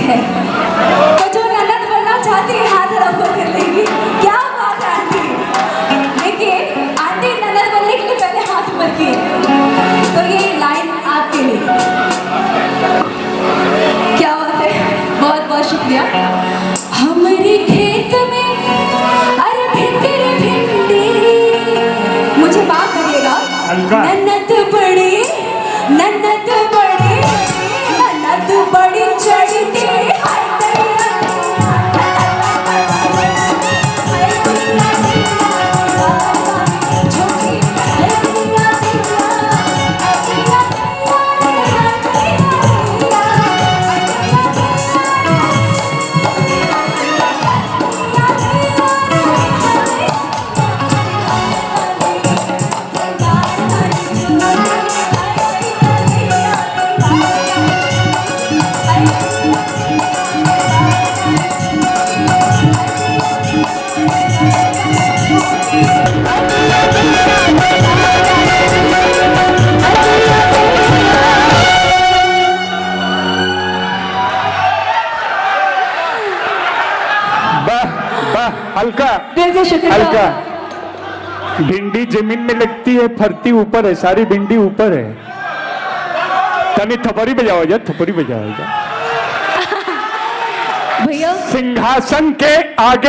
है तो जो ननद बनना चाहती है हाथ रखो कर लेगी। क्या बात है आंटी, देखिए आंटी ननद बनने के लिए पहले हाथ ऊपर किए, तो ये लाइन आपके लिए। क्या बात है, बहुत बहुत शुक्रिया। हमारे खेत में अरे भिंडी रे भिंडी, मुझे माफ करिएगा, नन्नत बड़ी नन्नत बड़ी नन्नत बड़ी चढ़ती हल्का हल्का। भिंडी जमीन में लगती है, फरती ऊपर है, सारी भिंडी ऊपर है। तनी थपड़ी बजाओ जा, थपड़ी बजाओ जा। भैया सिंहासन के आगे